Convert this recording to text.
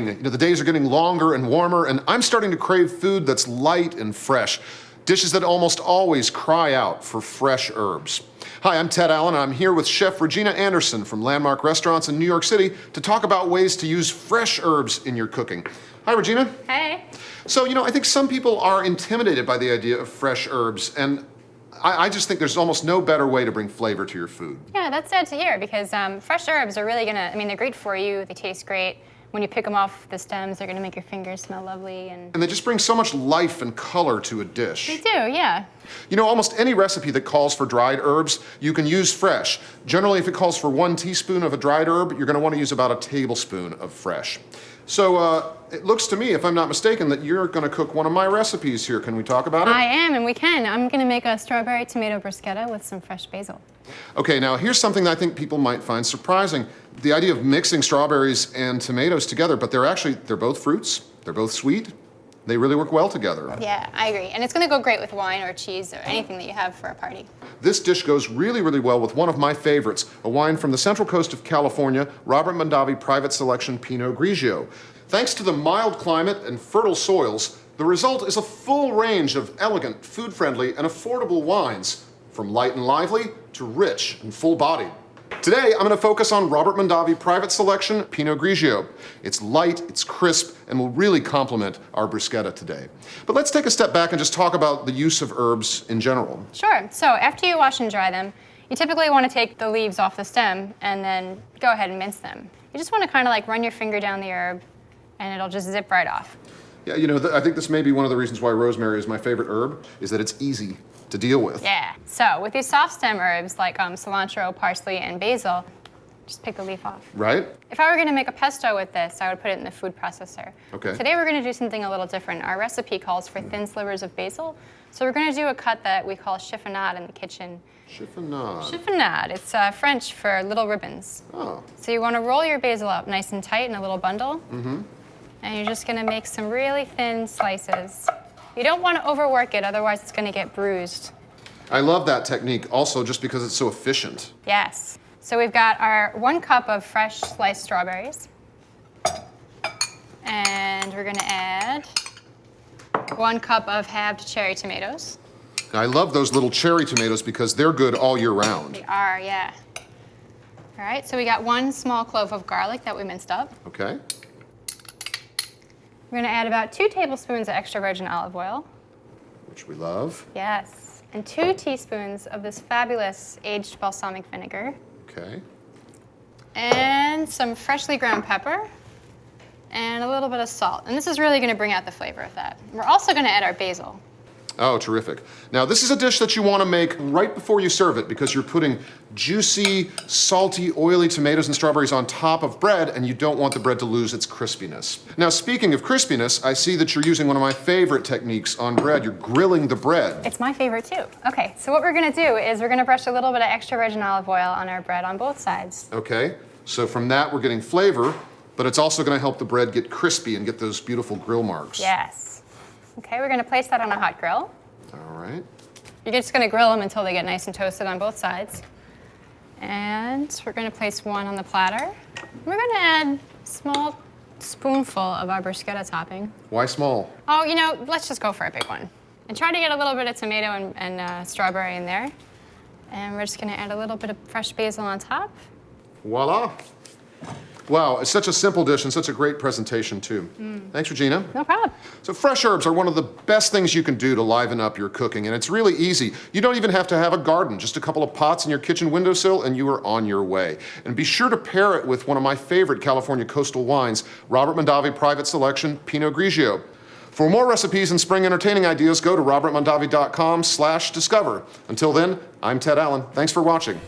spring. The days are getting longer and warmer, and I'm starting to crave food that's light and fresh. Dishes that almost always cry out for fresh herbs. Hi, I'm Ted Allen, and I'm here with Chef Regina Anderson from Landmark Restaurants in New York City to talk about ways to use fresh herbs in your cooking. Hi, Regina. Hey. So, I think some people are intimidated by the idea of fresh herbs, and I just think there's almost no better way to bring flavor to your food. Yeah, that's sad to hear because fresh herbs are really they're great for you. They taste great. When you pick them off the stems, they're gonna make your fingers smell lovely. And they just bring so much life and color to a dish. They do, yeah. Almost any recipe that calls for dried herbs, you can use fresh. Generally, if it calls for 1 teaspoon of a dried herb, you're gonna wanna use about a tablespoon of fresh. So it looks to me, if I'm not mistaken, that you're gonna cook one of my recipes here. Can we talk about it? I am, and we can. I'm gonna make a strawberry tomato bruschetta with some fresh basil. Okay, now here's something that I think people might find surprising. The idea of mixing strawberries and tomatoes together, but they're both fruits, they're both sweet. They really work well together. Yeah, I agree. And it's gonna go great with wine or cheese or anything that you have for a party. This dish goes really, really well with one of my favorites, a wine from the central coast of California, Robert Mondavi Private Selection Pinot Grigio. Thanks to the mild climate and fertile soils, the result is a full range of elegant, food-friendly, and affordable wines, from light and lively to rich and full-bodied. Today, I'm going to focus on Robert Mondavi Private Selection Pinot Grigio. It's light, it's crisp, and will really complement our bruschetta today. But let's take a step back and just talk about the use of herbs in general. Sure. So after you wash and dry them, you typically want to take the leaves off the stem and then go ahead and mince them. You just want to kind of run your finger down the herb, and it'll just zip right off. Yeah, I think this may be one of the reasons why rosemary is my favorite herb, is that it's easy to deal with. Yeah, so with these soft stem herbs like cilantro, parsley, and basil, just pick the leaf off. Right? If I were gonna make a pesto with this, I would put it in the food processor. Okay. Today we're gonna do something a little different. Our recipe calls for thin slivers of basil, so we're gonna do a cut that we call chiffonade in the kitchen. Chiffonade. Chiffonade, it's French for little ribbons. Oh. So you wanna roll your basil up nice and tight in a little bundle, and you're just gonna make some really thin slices. You don't want to overwork it, otherwise it's going to get bruised. I love that technique also just because it's so efficient. Yes. So we've got our 1 cup of fresh sliced strawberries. And we're going to add 1 cup of halved cherry tomatoes. I love those little cherry tomatoes because they're good all year round. They are, yeah. All right, so we got 1 small clove of garlic that we minced up. Okay. We're gonna add about 2 tablespoons of extra virgin olive oil. Which we love. Yes. And 2 teaspoons of this fabulous aged balsamic vinegar. Okay. And some freshly ground pepper. And a little bit of salt. And this is really gonna bring out the flavor of that. We're also gonna add our basil. Oh, terrific. Now, this is a dish that you want to make right before you serve it because you're putting juicy, salty, oily tomatoes and strawberries on top of bread, and you don't want the bread to lose its crispiness. Now, speaking of crispiness, I see that you're using one of my favorite techniques on bread. You're grilling the bread. It's my favorite too. Okay, so what we're gonna do is we're gonna brush a little bit of extra virgin olive oil on our bread on both sides. Okay, so from that we're getting flavor, but it's also going to help the bread get crispy and get those beautiful grill marks. Yes. Okay, we're gonna place that on a hot grill. All right. You're just gonna grill them until they get nice and toasted on both sides. And we're gonna place 1 on the platter. We're gonna add a small spoonful of our bruschetta topping. Why small? Oh, let's just go for a big one. And try to get a little bit of tomato and strawberry in there. And we're just gonna add a little bit of fresh basil on top. Voila. Wow, it's such a simple dish and such a great presentation too. Thanks, Regina. No problem. So fresh herbs are one of the best things you can do to liven up your cooking, and it's really easy. You don't even have to have a garden, just a couple of pots in your kitchen windowsill and you are on your way. And be sure to pair it with one of my favorite California coastal wines, Robert Mondavi Private Selection Pinot Grigio. For more recipes and spring entertaining ideas, go to robertmondavi.com/discover. Until then, I'm Ted Allen. Thanks for watching.